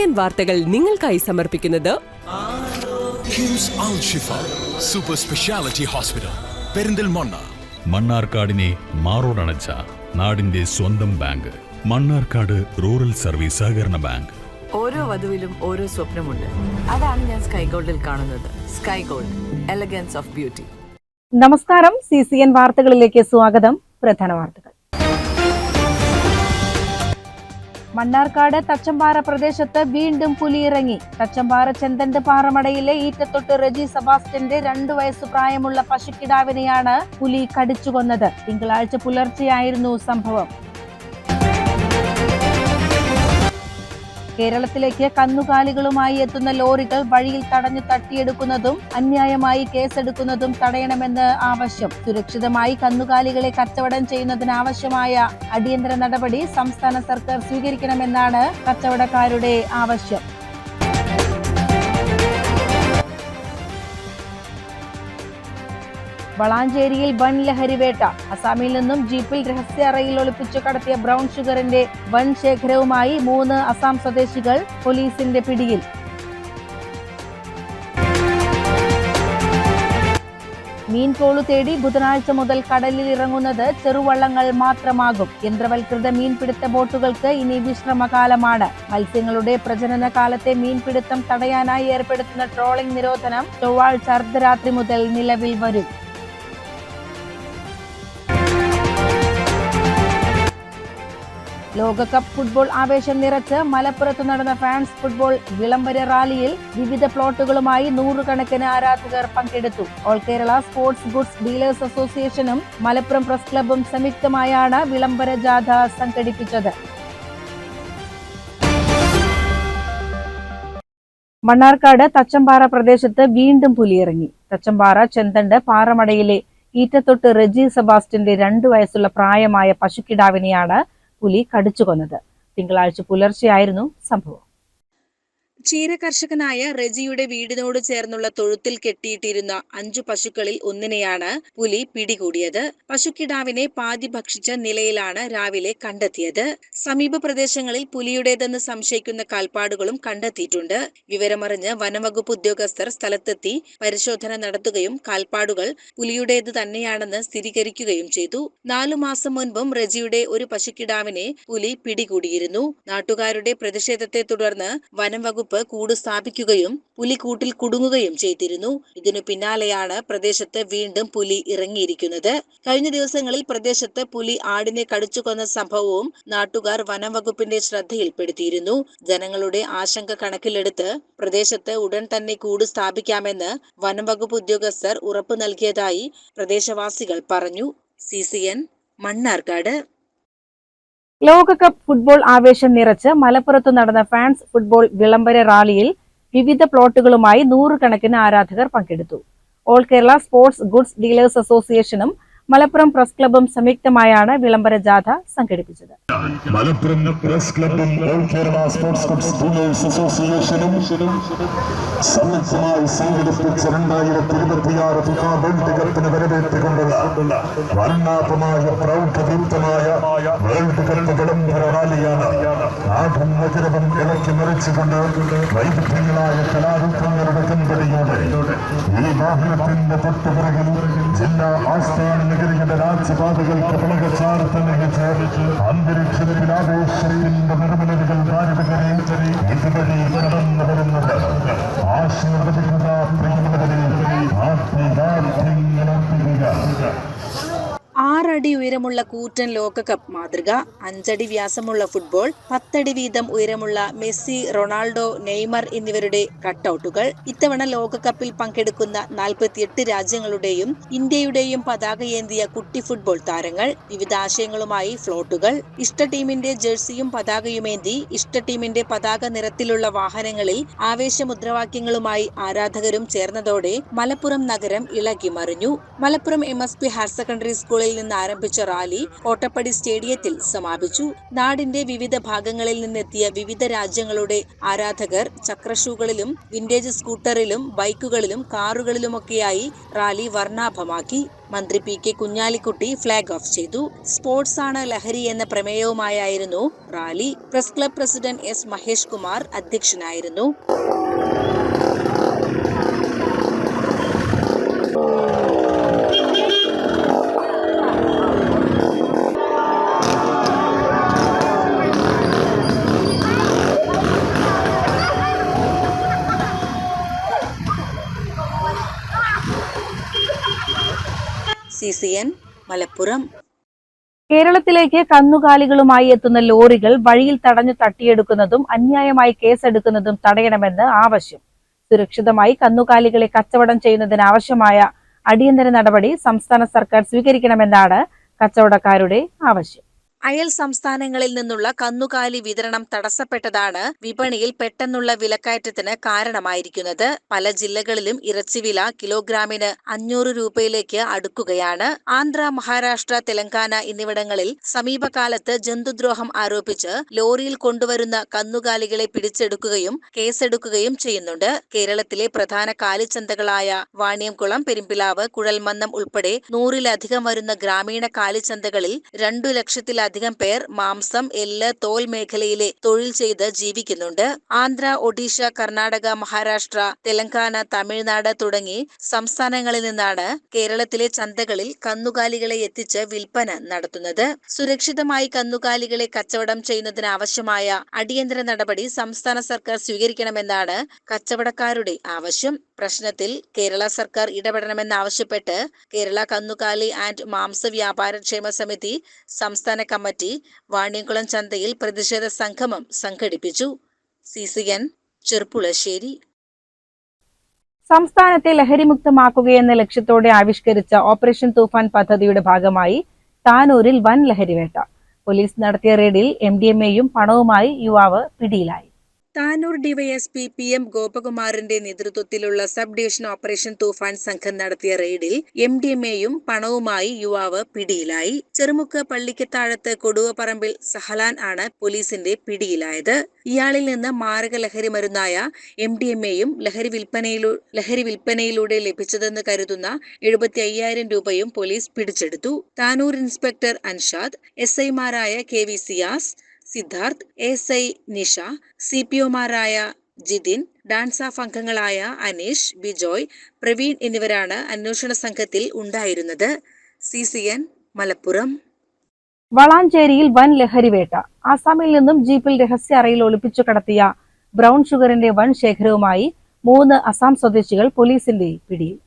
CCN വാർത്തകൾ നിങ്ങൾക്കായി സമർപ്പിക്കുന്നത് കിംസ് അൽ ഷിഫ സൂപ്പർ സ്പെഷ്യാലിറ്റി ഹോസ്പിറ്റൽ പെരിന്തൽമണ്ണ. മണ്ണാർക്കാടിനെ മാറോടണച്ച നാടിന്റെ സ്വന്തം ബാങ്ക് മണ്ണാർക്കാട് റൂറൽ സർവീസ് സഹകരണ ബാങ്ക്. ഓരോ വധുവിലും ഓരോ സ്വപ്നമുണ്ട്. അതാണ് ഞാൻ സ്കൈ ഗോൾഡിൽ കാണുന്നത്. Sky gold, elegance of beauty. നമസ്കാരം, CCN വാർത്തകളിലേക്ക് സ്വാഗതം. പ്രധാന വാർത്തകൾ. മണ്ണാർക്കാട് തച്ചമ്പാറ പ്രദേശത്ത് വീണ്ടും പുലി ഇറങ്ങി. തച്ചമ്പാറ ചെന്തണ്ട് പാറമടയിലെ ഈറ്റത്തൊട്ട് റെജി സെബാസ്റ്റ്യന്റെ 2 വയസ്സു പ്രായമുള്ള പശുക്കിടാവിനെയാണ് പുലി കടിച്ചുകൊന്നത്. തിങ്കളാഴ്ച പുലർച്ചെയായിരുന്നു സംഭവം. കേരളത്തിലേക്ക് കന്നുകാലികളുമായി എത്തുന്ന ലോറികൾ വഴിയിൽ തടഞ്ഞു തട്ടിയെടുക്കുന്നതും അന്യായമായി കേസെടുക്കുന്നതും തടയണമെന്ന് ആവശ്യം. സുരക്ഷിതമായി കന്നുകാലികളെ കച്ചവടം ചെയ്യുന്നതിനാവശ്യമായ അടിയന്തര നടപടി സംസ്ഥാന സർക്കാർ സ്വീകരിക്കണമെന്നാണ് കച്ചവടക്കാരുടെ ആവശ്യം. വളാഞ്ചേരിയിൽ വൻ ലഹരിവേട്ട. അസാമിൽ നിന്നും ജീപ്പിൽ രഹസ്യ അറയിൽ ഒളിപ്പിച്ചു കടത്തിയ ബ്രൗൺ ഷുഗറിന്റെ വൻ ശേഖരവുമായി 3 അസാം സ്വദേശികൾ പോലീസിന്റെ പിടിയിൽ. മീൻപോളു തേടി ബുധനാഴ്ച മുതൽ കടലിൽ ഇറങ്ങുന്നത് ചെറുവള്ളങ്ങൾ മാത്രമാകും. യന്ത്രവൽകൃത മീൻപിടുത്ത ബോട്ടുകൾക്ക് ഇനി വിശ്രമകാലമാണ്. മത്സ്യങ്ങളുടെ പ്രജനന കാലത്തെ മീൻപിടുത്തം തടയാനായി ഏർപ്പെടുത്തുന്ന ട്രോളിംഗ് നിരോധനം ചൊവ്വാഴ്ച അർദ്ധരാത്രി മുതൽ നിലവിൽ വരും. ലോകകപ്പ് ഫുട്ബോൾ ആവേശം നിറച്ച് മലപ്പുറത്ത് നടന്ന ഫാൻസ് ഫുട്ബോൾ വിളംബര റാലിയിൽ വിവിധ പ്ലോട്ടുകളുമായി 100 കണക്കിന് ആരാധകർ പങ്കെടുത്തു. All Kerala sports goods dealers അസോസിയേഷനും മലപ്പുറം പ്രസ് ക്ലബ്ബും സംയുക്തമായാണ് വിളംബര ജാഥ സംഘടിപ്പിച്ചത്. മണ്ണാർക്കാട് തച്ചമ്പാറ പ്രദേശത്ത് വീണ്ടും പുലിയിറങ്ങി. തച്ചമ്പാറ ചെന്തണ്ട് പാറമടയിലെ ഈറ്റത്തൊട്ട് റെജി സെബാസ്റ്റ്യന്റെ 2 വയസ്സുള്ള പ്രായമായ പശുക്കിടാവിനെയാണ് പുലി കടിച്ചുകൊന്നത്. തിങ്കളാഴ്ച പുലർച്ചെയായിരുന്നു സംഭവം. ക്ഷീരകർഷകനായ റെജിയുടെ വീടിനോട് ചേർന്നുള്ള തൊഴുത്തിൽ കെട്ടിയിട്ടിരുന്ന 5 പശുക്കളിൽ ഒന്നിനെയാണ് പുലി പിടികൂടിയത്. പശുക്കിടാവിനെ പാതി ഭക്ഷിച്ച നിലയിലാണ് രാവിലെ കണ്ടെത്തിയത്. സമീപ പ്രദേശങ്ങളിൽ പുലിയുടേതെന്ന് സംശയിക്കുന്ന കാൽപ്പാടുകളും കണ്ടെത്തിയിട്ടുണ്ട്. വിവരമറിഞ്ഞ് വനംവകുപ്പ് ഉദ്യോഗസ്ഥർ സ്ഥലത്തെത്തി പരിശോധന നടത്തുകയും കാൽപ്പാടുകൾ പുലിയുടേത് തന്നെയാണെന്ന് സ്ഥിരീകരിക്കുകയും ചെയ്തു. 4 മാസം മുൻപും റെജിയുടെ ഒരു പശുക്കിടാവിനെ പുലി പിടികൂടിയിരുന്നു. നാട്ടുകാരുടെ പ്രതിഷേധത്തെ തുടർന്ന് വനംവകുപ്പ് കൂട് സ്ഥാപിക്കുകയും പുലി കൂട്ടിൽ കുടുങ്ങുകയും ചെയ്തിരുന്നു. ഇതിനു പിന്നാലെയാണ് പ്രദേശത്ത് വീണ്ടും പുലി ഇറങ്ങിയിരിക്കുന്നത്. കഴിഞ്ഞ ദിവസങ്ങളിൽ പ്രദേശത്ത് പുലി ആടിനെ കടിച്ചുകൊന്ന സംഭവവും നാട്ടുകാർ വനംവകുപ്പിന്റെ ശ്രദ്ധയിൽപ്പെടുത്തിയിരുന്നു. ജനങ്ങളുടെ ആശങ്ക കണക്കിലെടുത്ത് പ്രദേശത്ത് ഉടൻ തന്നെ കൂട് സ്ഥാപിക്കാമെന്ന് വനംവകുപ്പ് ഉദ്യോഗസ്ഥർ ഉറപ്പു നൽകിയതായി പ്രദേശവാസികൾ പറഞ്ഞു. CCN മണ്ണാർക്കാട്. ലോകകപ്പ് ഫുട്ബോൾ ആവേശം നിറച്ച് മലപ്പുറത്ത് നടന്ന ഫാൻസ് ഫുട്ബോൾ വിളംബര റാലിയിൽ വിവിധ പ്ലോട്ടുകളുമായി 100 കണക്കിന് ആരാധകർ പങ്കെടുത്തു. All Kerala sports goods dealers അസോസിയേഷനും മലപ്പുറം പ്രസ് ക്ലബ്ബും സംയുക്തമായാണ് വിളംബര ജാഥ സംഘടിപ്പിച്ചത്. മലപ്പുറം പ്രസ് ക്ലബ്ബും all Kerala sports goods dealers അസോസിയേഷനും സംയുക്തമായി സംഘടിപ്പിച്ച 2026 ഫിഫ വേൾഡ് കപ്പിന് വരവേറ്റുകൊണ്ടുള്ള വർണ്ണാഭമായ പ്രൗഢദീപ്തമായ വേൾഡ് കപ്പ് വിളംബര റാലിയാണ്. നാടും നഗരവും ഇളക്കി മറിച്ചുകൊണ്ട് വൈവിധ്യങ്ങളായ കലാരൂപങ്ങളുടെ പിൻപടിയോടെ ഈ വാഹനത്തിന്റെ തൊട്ടുപിറകിൽ ജില്ലാ ആസ്ഥാന നഗരിയുടെ രാജ്യപാതകൾക്ക് പളകച്ചാർത്തണിയിച്ച് അന്തരീക്ഷത്തിൽ ആവേശത്തിന്റെ നിർമ്മലതകൾ ഭാരതകരെ ഇതുവഴി കടന്നു വരുന്നത്. ആശീർവദിക്കുക പ്രിയമുള്ളവരെ, ആത്മീയാർത്ഥ്യങ്ങളൊപ്പിക്കുക. 6 അടി ഉയരമുള്ള കൂറ്റൻ ലോകകപ്പ് മാതൃക, 5 അടി വ്യാസമുള്ള ഫുട്ബോൾ, 10 അടി വീതം ഉയരമുള്ള മെസ്സി, റൊണാൾഡോ, നെയ്മർ എന്നിവരുടെ കട്ടൌട്ടുകൾ. ഇത്തവണ ലോകകപ്പിൽ പങ്കെടുക്കുന്ന 48 രാജ്യങ്ങളുടെയും ഇന്ത്യയുടെയും പതാകയേന്തിയ കുട്ടി ഫുട്ബോൾ താരങ്ങൾ. വിവിധ ആശയങ്ങളുമായി ഫ്ലോട്ടുകൾ. ഇഷ്ട ടീമിന്റെ ജേഴ്സിയും പതാകയുമേന്തി ഇഷ്ട ടീമിന്റെ പതാക നിറത്തിലുള്ള വാഹനങ്ങളിൽ ആവേശമുദ്രാവാക്യങ്ങളുമായി ആരാധകരും ചേർന്നതോടെ മലപ്പുറം നഗരം ഇളകി മറിഞ്ഞു. മലപ്പുറം MSP ഹയർ സെക്കൻഡറി സ്കൂളിൽ നിന്ന് ആരംഭിച്ച റാലി കോട്ടപ്പടി സ്റ്റേഡിയത്തിൽ സമാപിച്ചു. നാടിന്റെ വിവിധ ഭാഗങ്ങളിൽ നിന്നെത്തിയ വിവിധ രാജ്യങ്ങളുടെ ആരാധകർ ചക്രഷൂകളിലും വിന്റേജ് സ്കൂട്ടറിലും ബൈക്കുകളിലും കാറുകളിലുമൊക്കെയായി റാലി വർണ്ണാഭമാക്കി. മന്ത്രി P K Kunhalikutty flag off ചെയ്തു. സ്പോർട്സ് ആണ് ലഹരി എന്ന പ്രമേയവുമായായിരുന്നു rally. Press club president S Mahesh Kumar അധ്യക്ഷനായിരുന്നു. CCN മലപ്പുറം. കേരളത്തിലേക്ക് കന്നുകാലികളുമായി എത്തുന്ന ലോറികൾ വഴിയിൽ തടഞ്ഞു തട്ടിയെടുക്കുന്നതും അന്യായമായി കേസെടുക്കുന്നതും തടയണമെന്ന് ആവശ്യം. സുരക്ഷിതമായി കന്നുകാലികളെ കച്ചവടം ചെയ്യുന്നതിന് ആവശ്യമായ അടിയന്തര നടപടി സംസ്ഥാന സർക്കാർ സ്വീകരിക്കണമെന്നാണ് കച്ചവടക്കാരുടെ ആവശ്യം. അയൽ സംസ്ഥാനങ്ങളിൽ നിന്നുള്ള കന്നുകാലി വിതരണം തടസ്സപ്പെട്ടതാണ് വിപണിയിൽ പെട്ടെന്നുള്ള വിലക്കയറ്റത്തിന് കാരണമായിരിക്കുന്നത്. പല ജില്ലകളിലും ഇറച്ചിവില കിലോഗ്രാമിന് 500 രൂപയിലേക്ക് അടുക്കുകയാണ്. ആന്ധ്ര, മഹാരാഷ്ട്ര, തെലങ്കാന എന്നിവിടങ്ങളിൽ സമീപകാലത്ത് ജന്തുദ്രോഹം ആരോപിച്ച് ലോറിയിൽ കൊണ്ടുവരുന്ന കന്നുകാലികളെ പിടിച്ചെടുക്കുകയും കേസെടുക്കുകയും ചെയ്യുന്നുണ്ട്. കേരളത്തിലെ പ്രധാന കാലിച്ചന്തകളായ വാണിയംകുളം, പെരുമ്പിലാവ്, കുഴൽമന്നം ഉൾപ്പെടെ 100-ലധികം വരുന്ന ഗ്രാമീണ കാലിച്ചന്തകളിൽ 2 ലക്ഷത്തിലധികം പേർ മാംസം, എല്ല്, തോൽ മേഖലയിലെ തൊഴിൽ ചെയ്ത് ജീവിക്കുന്നുണ്ട്. ആന്ധ്ര, ഒഡീഷ, കർണാടക, മഹാരാഷ്ട്ര, തെലങ്കാന, തമിഴ്നാട് തുടങ്ങി സംസ്ഥാനങ്ങളിൽ നിന്നാണ് കേരളത്തിലെ ചന്തകളിൽ കന്നുകാലികളെ എത്തിച്ച് വിൽപ്പന നടത്തുന്നത്. സുരക്ഷിതമായി കന്നുകാലികളെ കച്ചവടം ചെയ്യുന്നതിന് ആവശ്യമായ അടിയന്തര നടപടി സംസ്ഥാന സർക്കാർ സ്വീകരിക്കണമെന്നാണ് കച്ചവടക്കാരുടെ ആവശ്യം. പ്രശ്നത്തിൽ കേരള സർക്കാർ ഇടപെടണമെന്നാവശ്യപ്പെട്ട് കേരള കന്നുകാലി ആൻഡ് മാംസ വ്യാപാരക്ഷേമ സമിതി സംസ്ഥാന കമ്മിറ്റി വാണിയംകുളം ചന്തയിൽ പ്രതിഷേധ സംഗമം സംഘടിപ്പിച്ചു. CCN ചെർപ്പുളശ്ശേരി. സംസ്ഥാനത്തെ ലഹരിമുക്തമാക്കുകയെന്ന ലക്ഷ്യത്തോടെ ആവിഷ്കരിച്ച ഓപ്പറേഷൻ തൂഫാൻ പദ്ധതിയുടെ ഭാഗമായി താനൂരിൽ വൻ ലഹരിവേട്ട. പോലീസ് നടത്തിയ റെയ്ഡിൽ MDMAയും പണവുമായി യുവാവ് പിടിയിലായി. താനൂർ ഡിവൈഎസ്പി PM ഗോപകുമാറിന്റെ നേതൃത്വത്തിലുള്ള സബ് ഡിവിഷൻ ഓപ്പറേഷൻ തൂഫാൻ സംഘം നടത്തിയ റെയ്ഡിൽ MDMAയും പണവുമായി യുവാവ് പിടിയിലായി. ചെറുമുക്ക് പള്ളിക്കത്താഴത്ത് കൊടുവപ്പറമ്പിൽ സഹലാൻ ആണ് പോലീസിന്റെ പിടിയിലായത്. ഇയാളിൽ നിന്ന് മാരക ലഹരി മരുന്നായ MDMAയും ലഹരി വിൽപ്പനയിലൂടെ ലഭിച്ചതെന്ന് കരുതുന്ന 75,000 രൂപയും പോലീസ് പിടിച്ചെടുത്തു. താനൂർ ഇൻസ്പെക്ടർ അൻഷാദ്, SI-മാരായ KV സിയാസ്, സിദ്ധാർത്ഥ്, SI നിഷ, CPOമാരായ ജിതിൻ, ഡാൻസ് ഓഫ് അംഗങ്ങളായ അനീഷ്, ബിജോയ്, പ്രവീൺ എന്നിവരാണ് അന്വേഷണ സംഘത്തിൽ ഉണ്ടായിരുന്നത്. CCN മലപ്പുറം. വളാഞ്ചേരിയിൽ വൻ ലഹരിവേട്ട. ആസാമിൽ നിന്നും ജീപ്പിൽ രഹസ്യ അറയിൽ ഒളിപ്പിച്ചു കടത്തിയ ബ്രൌൺ ഷുഗറിന്റെ വൻ ശേഖരവുമായി 3 അസാം സ്വദേശികൾ പോലീസിന്റെ പിടിയിൽ.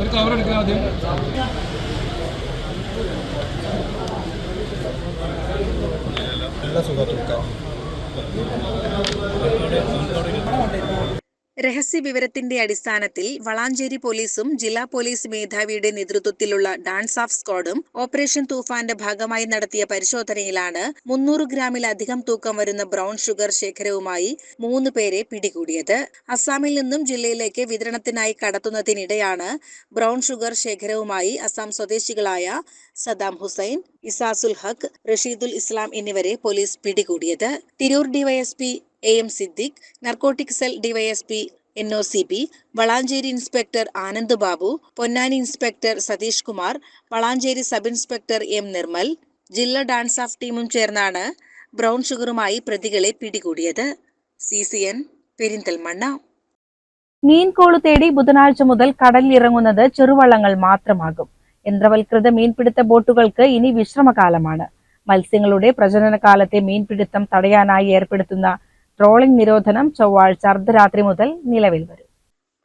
ഒരു കവർ എടുക്കാം ആദ്യം. രഹസ്യ വിവരത്തിന്റെ അടിസ്ഥാനത്തിൽ വളാഞ്ചേരി പോലീസും ജില്ലാ പോലീസ് മേധാവിയുടെ നേതൃത്വത്തിലുള്ള ഡാൻസ് ഓഫ് സ്ക്വാഡും ഓപ്പറേഷൻ തൂഫാന്റെ ഭാഗമായി നടത്തിയ പരിശോധനയിലാണ് 300 ഗ്രാമിലധികം തൂക്കം വരുന്ന ബ്രൌൺ ഷുഗർ ശേഖരവുമായി 3 പേരെ പിടികൂടിയത്. അസാമിൽ നിന്നും ജില്ലയിലേക്ക് വിതരണത്തിനായി കടത്തുന്നതിനിടെയാണ് ബ്രൌൺ ഷുഗർ ശേഖരവുമായി അസാം സ്വദേശികളായ സദാം ഹുസൈൻ, ഇസാസുൽ ഹക്ക്, റഷീദുൽ ഇസ്ലാം എന്നിവരെ പോലീസ് പിടികൂടിയത്. Tirur DYSP AM Siddique, narcotic cell DYSP NOCP, Valanchery inspector Anand Babu, Ponnani inspector Satheesh Kumar, Valanchery sub inspector M Nirmal, ജില്ലാ ഡാൻസ് ഓഫ് ടീമും ചേർന്നാണ് ബ്രൌൺ ഷുഗറുമായി പ്രതികളെ പിടികൂടിയത്. CCN പെരിന്തൽമണ്ണ. മീൻകോളു തേടി ബുധനാഴ്ച മുതൽ കടലിലിറങ്ങുന്നത് ചെറുവള്ളങ്ങൾ മാത്രമാകും. യന്ത്രവൽകൃത മീൻപിടുത്ത ബോട്ടുകൾക്ക് ഇനി വിശ്രമകാലമാണ്. മത്സ്യങ്ങളുടെ പ്രജനനകാലത്തെ മീൻപിടുത്തം തടയാനായി ഏർപ്പെടുത്തുന്ന ട്രോളിംഗ് നിരോധനം ചൊവ്വാഴ്ച അർദ്ധരാത്രി മുതൽ നിലവിൽ വരും.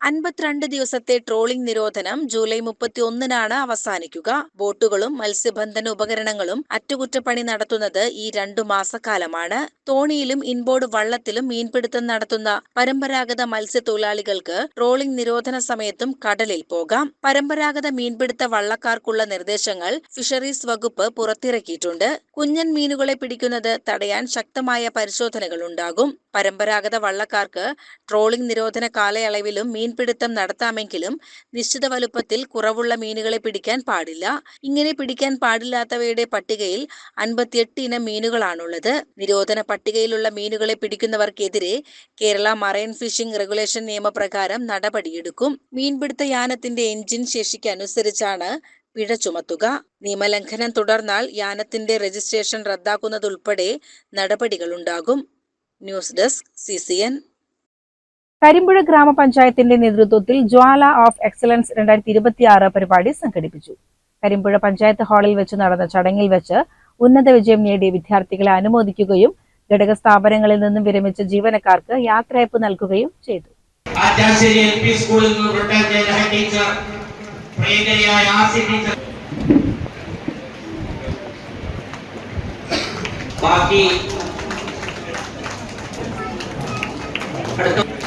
52 ദിവസത്തെ ട്രോളിംഗ് നിരോധനം ജൂലൈ 31-നാണ് അവസാനിക്കുക. ബോട്ടുകളും മത്സ്യബന്ധന ഉപകരണങ്ങളും അറ്റകുറ്റപ്പണി നടത്തുന്നത് ഈ 2 മാസക്കാലമാണ്. തോണിയിലും ഇൻബോർഡ് വള്ളത്തിലും മീൻപിടുത്തം നടത്തുന്ന പരമ്പരാഗത മത്സ്യത്തൊഴിലാളികൾക്ക് ട്രോളിംഗ് നിരോധന സമയത്തും കടലിൽ പോകാം. പരമ്പരാഗത മീൻപിടുത്ത വള്ളക്കാർക്കുള്ള നിർദ്ദേശങ്ങൾ ഫിഷറീസ് വകുപ്പ് പുറത്തിറക്കിയിട്ടുണ്ട്. കുഞ്ഞൻ മീനുകളെ പിടിക്കുന്നത് തടയാൻ ശക്തമായ പരിശോധനകൾ ഉണ്ടാകും. പരമ്പരാഗത വള്ളക്കാർക്ക് ട്രോളിംഗ് നിരോധന കാലയളവിലും മീൻപിടുത്തം നടത്താമെങ്കിലും നിശ്ചിത വലുപ്പത്തിൽ കുറവുള്ള മീനുകളെ പിടിക്കാൻ പാടില്ല. ഇങ്ങനെ പിടിക്കാൻ പാടില്ലാത്തവയുടെ പട്ടികയിൽ 58 ഇനം മീനുകളാണുള്ളത്. നിരോധന പട്ടികയിലുള്ള മീനുകളെ പിടിക്കുന്നവർക്കെതിരെ കേരള മറൈൻ ഫിഷിംഗ് റെഗുലേഷൻ നിയമപ്രകാരം നടപടിയെടുക്കും. മീൻപിടുത്ത യാനത്തിന്റെ എഞ്ചിൻ ശേഷിക്ക് അനുസരിച്ചാണ് പിഴ ചുമത്തുക. നിയമലംഘനം തുടർന്നാൽ യാനത്തിന്റെ രജിസ്ട്രേഷൻ റദ്ദാക്കുന്നതുൾപ്പെടെ നടപടികളുണ്ടാകും. News desk CCN. കരിമ്പുഴ ഗ്രാമപഞ്ചായത്തിന്റെ നേതൃത്വത്തിൽ ജ്വാല ഓഫ് എക്സലൻസ് 2026 പരിപാടി സംഘടിപ്പിച്ചു. കരിമ്പുഴ പഞ്ചായത്ത് ഹാളിൽ വെച്ച് നടന്ന ചടങ്ങിൽ വെച്ച് ഉന്നത വിജയം നേടിയ വിദ്യാർത്ഥികളെ അനുമോദിക്കുകയും ഘടക സ്ഥാപനങ്ങളിൽ നിന്നും വിരമിച്ച ജീവനക്കാർക്ക് യാത്രയയപ്പ് നൽകുകയും ചെയ്തു.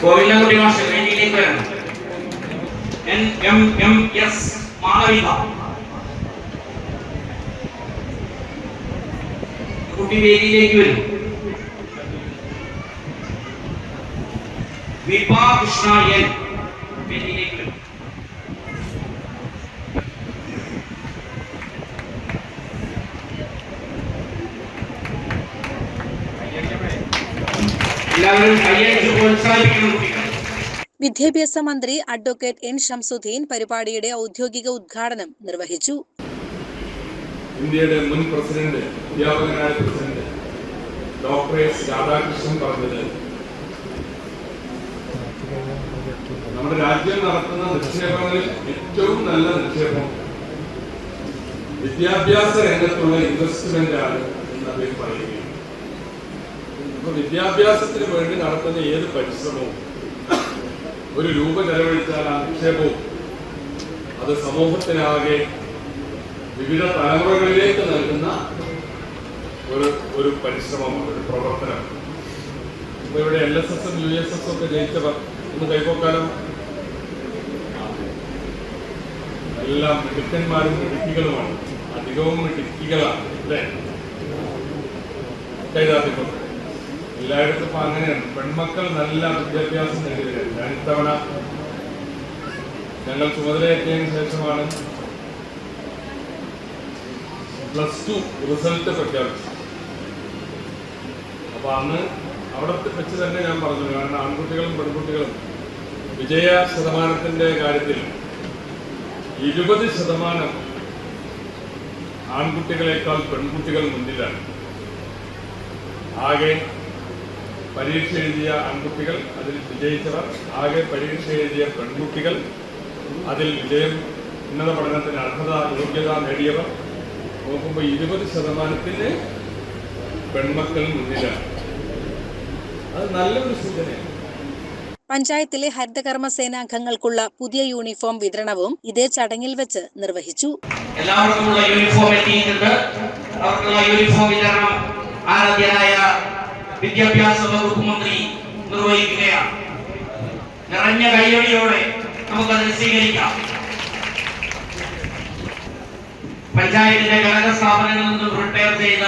കോവിലകുടി മാസ്റ്റർ വേദിയിലേക്ക് വരണം. NMMS മാളവിക കുട്ടി വേദിയിലേക്ക് വരും. വിഭാ കൃഷ്ണ N വേദിയിലേക്ക് വരും. എല്ലാവരും കൈയടിച്ച് പ്രോത്സാഹിപ്പിക്കണം കുട്ടികൾ. വിദ്യാഭ്യാസ മന്ത്രി അഡ്വക്കേറ്റ് N. ഷംസുദ്ദീൻ പരിപാടിയുടെ ഔദ്യോഗിക ഉദ്ഘാടനം നിർവഹിച്ചു. ഇന്ത്യയുടെ മുൻ പ്രസിഡന്റ്, അധ്യാപകനായ പ്രസിഡന്റ് ഡോക്ടർ S. രാധാകൃഷ്ണൻ പറഞ്ഞത്, നമ്മുടെ രാജ്യം നടത്തുന്ന നിക്ഷേപങ്ങളിൽ ഏറ്റവും നല്ല നിക്ഷേപം വിദ്യാഭ്യാസ രംഗത്തുള്ള ഇൻവെസ്റ്റ്മെന്റ് ആണ് എന്ന് അദ്ദേഹം പറയുകയാണ്. അപ്പൊ വിദ്യാഭ്യാസത്തിന് വേണ്ടി നടത്തുന്ന ഏത് പരിശ്രമവും ഒരു രൂപ ചെലവഴിച്ചാൽ ആ നിക്ഷേപവും അത് സമൂഹത്തിനാകെ വിവിധ തലമുറകളിലേക്ക് നൽകുന്ന ഒരു പരിശ്രമമാണ്, ഒരു പ്രവർത്തനം. ഇപ്പൊ ഇവിടെ LSS USS ഒക്കെ ജയിച്ചവർ ഒന്ന് കൈപോക്കാലോ. എല്ലാം മിടുക്കന്മാരും മിടുക്കികളുമാണ്, അധികവും മിടുക്കികളാണ് അല്ലേ? കൈതാത്തിക്കൊണ്ട് എല്ലായിടത്തും ഇപ്പൊ അങ്ങനെയാണ്. പെൺമക്കൾ നല്ല വിദ്യാഭ്യാസം നേടിയവരാണ്. ഞാൻ ഇത്തവണ ഞങ്ങൾ ചുമതലയേറ്റതിന് ശേഷമാണ് +2 റിസൾട്ട് പ്രഖ്യാപിച്ചത്. അപ്പൊ അന്ന് അവിടെ വെച്ച് തന്നെ ഞാൻ പറഞ്ഞു, കാരണം ആൺകുട്ടികളും പെൺകുട്ടികളും വിജയ ശതമാനത്തിന്റെ കാര്യത്തിൽ 20% ആൺകുട്ടികളെക്കാൾ പെൺകുട്ടികൾ മുന്നിലാണ്. ആകെ പരീക്ഷ എഴുതിയ ആൺകുട്ടികൾ അതിൽ വിജയിച്ചവർ, ആകെ പരീക്ഷ എഴുതിയ പെൺകുട്ടികൾ അതിൽ വിജയം, ഉന്നത പഠനത്തിന് അർഹത യോഗ്യത നേടിയവർ നോക്കുമ്പോൾ 20% പെൺമക്കൾ മുന്നിലാണ്. അത് നല്ലൊരു സൂചനയാണ്. പഞ്ചായത്തിലെ ഹരിതകർമ്മ സേനാംഗങ്ങൾക്കുള്ള പുതിയ യൂണിഫോം വിതരണവും ഇതേ ചടങ്ങിൽ വെച്ച് നിർവഹിച്ചു. എല്ലാവർക്കുമുള്ള യൂണിഫോം എത്തിയിട്ടുണ്ട്. അവർക്കുള്ള യൂണിഫോം വിതരണം ആരാധ്യനായ വിദ്യാഭ്യാസ വകുപ്പ് മന്ത്രി നിർവഹിക്കുകയാണ്. നിറഞ്ഞ കൈയടിയോടെ നമുക്കത് സ്വീകരിക്കാം. പഞ്ചായത്തിന്റെ ഘടക സ്ഥാപനങ്ങളിൽ നിന്നും റിട്ടയർ ചെയ്ത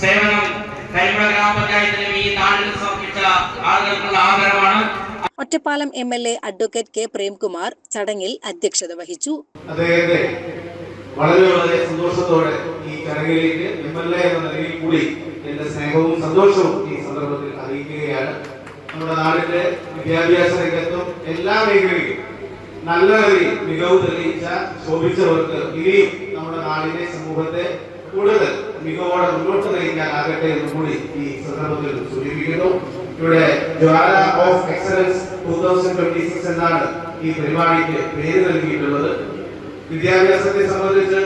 സേവനം കരിമ്പുഴ ഗ്രാമപഞ്ചായത്തിലും ഈ നാടിന് സമർപ്പിച്ച ആളുകൾക്കുള്ള ആദരവാണ്. Ottapalam MLA advocate K. Premkumar ചടങ്ങിൽ അധ്യക്ഷത വഹിച്ചു. അദ്ദേഹത്തെ വളരെ സന്തോഷത്തോടെ ഈ ചടങ്ങിലേക്ക് MLA എന്ന നിലയിൽ കൂടി എന്റെ സ്നേഹവും സന്തോഷവും ഈ സന്ദർഭത്തിൽ അറിയിക്കുകയാണ്. നമ്മുടെ നാടിന്റെ വിദ്യാഭ്യാസ രംഗത്തും എല്ലാ മേഖലയിലും നല്ല നിലയിൽ മികവ് തെളിയിച്ച ശോഭിച്ചവർക്ക് ഇനിയും നമ്മുടെ നാടിനെ സമൂഹത്തെ കൂടുതൽ മികവോടെ മുന്നോട്ട് നയിക്കാനാകട്ടെ എന്ന് കൂടി ഈ സന്ദർഭത്തിൽ സൂചിപ്പിക്കുന്നു. ഇവിടെ ജ്വാല ഓഫ് എക്സലൻസ് 2026 എന്നാണ് ഈ പരിപാടിക്ക് പേര് നൽകിയിട്ടുള്ളത്. വിദ്യാഭ്യാസത്തെ സംബന്ധിച്ച്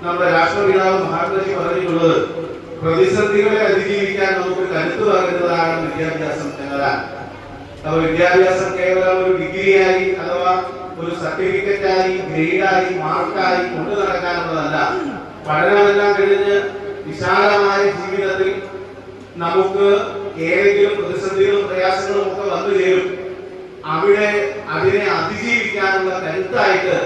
നമ്മുടെ രാഷ്ട്രപിതാവ് മഹാത്മജി പറഞ്ഞിട്ടുള്ളത്, പ്രതിസന്ധികളെ അതിജീവിക്കാൻ നമുക്ക് കരുത്തു പകരുന്നതാണ് വിദ്യാഭ്യാസം എന്നതാണ്. അപ്പോൾ വിദ്യാഭ്യാസം കേവലം ഒരു ഡിഗ്രിയായി അഥവാ ഒരു സർട്ടിഫിക്കറ്റായി ഗ്രേഡായി മാർക്കായി കൊണ്ടു നടക്കാനുള്ളതല്ല. പഠനമെല്ലാം കഴിഞ്ഞ് വിശാലമായ ജീവിതത്തിൽ നമുക്ക് ഏതെങ്കിലും പ്രതിസന്ധികളും പ്രയാസങ്ങളും ഒക്കെ വന്നു ചേരും. അവിടെ അതിനെ അതിജീവിക്കാനുള്ള കരുത്തായിട്ട്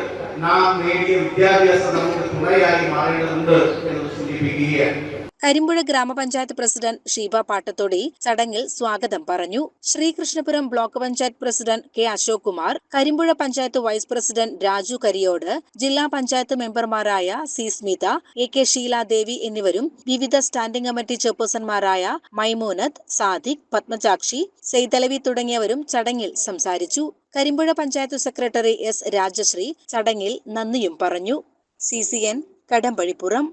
നാം നേടിയ വിദ്യാഭ്യാസം നമുക്ക് തുണയായി മാറേണ്ടതുണ്ട് എന്ന് സൂചിപ്പിക്കുകയാണ്. കരിമ്പുഴ ഗ്രാമപഞ്ചായത്ത് പ്രസിഡന്റ് ഷീബ പാട്ടത്തോടി ചടങ്ങിൽ സ്വാഗതം പറഞ്ഞു. Sreekrishnapuram block panchayat president K Ashok Kumar, Karimpuzha panchayat vice president Raju Kariyode, ജില്ലാ പഞ്ചായത്ത് മെമ്പർമാരായ C Smitha, A K Sheeladevi എന്നിവരും വിവിധ സ്റ്റാൻഡിംഗ് കമ്മിറ്റി ചെയർപേഴ്സൺമാരായ മൈമൂനത്ത്, സാദിഖ്, പത്മജാക്ഷി, സെയ്തലവി തുടങ്ങിയവരും ചടങ്ങിൽ സംസാരിച്ചു. കരിമ്പുഴ പഞ്ചായത്ത് സെക്രട്ടറി എസ് രാജശ്രീ ചടങ്ങിൽ നന്ദിയും പറഞ്ഞു. CCN കടമ്പഴിപ്പുറം.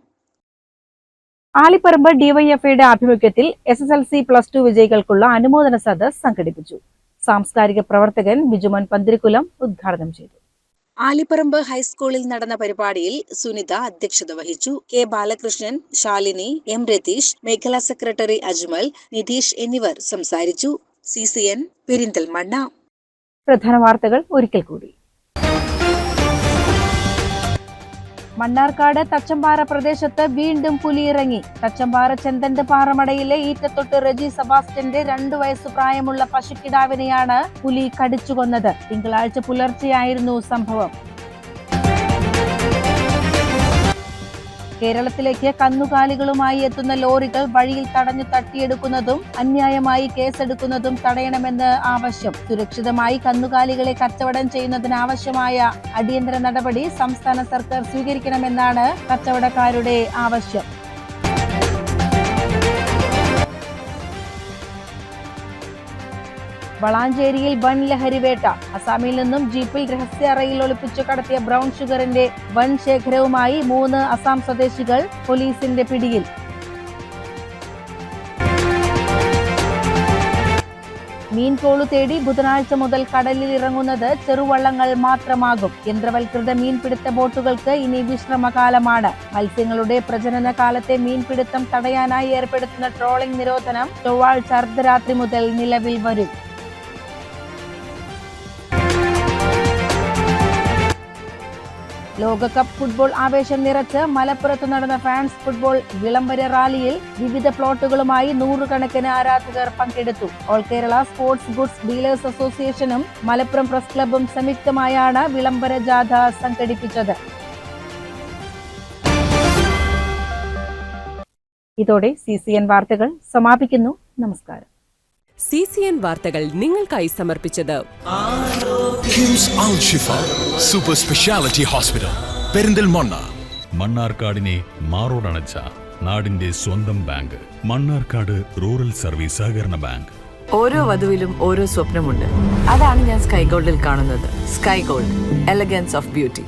ആലിപ്പറമ്പ് ഡിവൈഎഫ്ഐയുടെ ആഭിമുഖ്യത്തിൽ SSLC+2 വിജയികൾക്കുള്ള അനുമോദന സദസ്സ് സംഘടിപ്പിച്ചു. സാംസ്കാരിക പ്രവർത്തകൻ ബിജുമോൻ പന്തിരിക്കുലം ഉദ്ഘാടനം ചെയ്തു. ആലിപ്പറമ്പ് ഹൈസ്കൂളിൽ നടന്ന പരിപാടിയിൽ സുനിത അധ്യക്ഷത വഹിച്ചു. കെ ബാലകൃഷ്ണൻ, ശാലിനി, എം രതീഷ്, മേഖലാ സെക്രട്ടറി അജ്മൽ, നിതീഷ് എന്നിവർ സംസാരിച്ചു. CCN പെരിന്തൽമണ്ണ. പ്രധാന വാർത്തകൾ ഒരിക്കൽ കൂടി. മണ്ണാർക്കാട് തച്ചമ്പാറ പ്രദേശത്ത് വീണ്ടും പുലി ഇറങ്ങി. തച്ചമ്പാറ ചെന്തണ്ട് പാറമടയിലെ ഈറ്റത്തൊട്ട് റെജി സെബാസ്റ്റ്യന്റെ 2 വയസ്സ് പ്രായമുള്ള പശുക്കിടാവിനെയാണ് പുലി കടിച്ചുകൊന്നത്. തിങ്കളാഴ്ച പുലർച്ചെയായിരുന്നു സംഭവം. കേരളത്തിലേക്ക് കന്നുകാലികളുമായി എത്തുന്ന ലോറികൾ വഴിയിൽ തടഞ്ഞു തട്ടിയെടുക്കുന്നതും അന്യായമായി കേസെടുക്കുന്നതും തടയണമെന്ന് ആവശ്യം. സുരക്ഷിതമായി കന്നുകാലികളെ കച്ചവടം ചെയ്യുന്നതിനാവശ്യമായ അടിയന്തര നടപടി സംസ്ഥാന സർക്കാർ സ്വീകരിക്കണമെന്നാണ് കച്ചവടക്കാരുടെ ആവശ്യം. വളാഞ്ചേരിയിൽ വൻ ലഹരിവേട്ട. അസാമിൽ നിന്നും ജീപ്പിൽ രഹസ്യ അറയിൽ ഒളിപ്പിച്ചു കടത്തിയ ബ്രൗൺ ഷുഗറിന്റെ വൻ ശേഖരവുമായി 3 അസാം സ്വദേശികൾ പോലീസിന്റെ പിടിയിൽ. മീൻപോളു തേടി ബുധനാഴ്ച മുതൽ കടലിൽ ഇറങ്ങുന്നത് ചെറുവള്ളങ്ങൾ മാത്രമാകും. യന്ത്രവൽകൃത മീൻപിടുത്ത ബോട്ടുകൾക്ക് ഇനി വിശ്രമകാലമാണ്. മത്സ്യങ്ങളുടെ പ്രജനന കാലത്തെ മീൻപിടുത്തം തടയാനായി ഏർപ്പെടുത്തുന്ന ട്രോളിംഗ് നിരോധനം ചൊവ്വാഴ്ച അർദ്ധരാത്രി മുതൽ നിലവിൽ വരും. ലോകകപ്പ് ഫുട്ബോൾ ആവേശം നിറച്ച് മലപ്പുറത്ത് നടന്ന ഫാൻസ് ഫുട്ബോൾ വിളംബര റാലിയിൽ വിവിധ പ്ലോട്ടുകളുമായി 100 കണക്കിന് ആരാധകർ പങ്കെടുത്തു. All Kerala sports goods dealers അസോസിയേഷനും മലപ്പുറം പ്രസ് ക്ലബ്ബും സംയുക്തമായാണ് വിളംബര ജാഥ സംഘടിപ്പിച്ചത്. ഇതോടെ CCN വാർത്തകൾ സമാപിക്കുന്നു. നമസ്കാരം. CCN വാർത്തകൾ നിങ്ങൾക്കായി സമർപ്പിച്ചത് കിംസ് അൽ ഷിഫ സൂപ്പർ സ്പെഷ്യാലിറ്റി ഹോസ്പിറ്റൽ പെരിന്തൽമണ്ണ. മണ്ണാർക്കാടിനെ മാറോടണച്ച നാടിന്റെ സ്വന്തം ബാങ്ക് മണ്ണാർക്കാട് റൂറൽ സർവീസ് സഹകരണ ബാങ്ക്. ഓരോ വധുവിലും ഓരോ സ്വപ്നമുണ്ട്. അതാണ് ഞാൻ സ്കൈ ഗോൾഡിൽ കാണുന്നത്. Sky gold, elegance of beauty.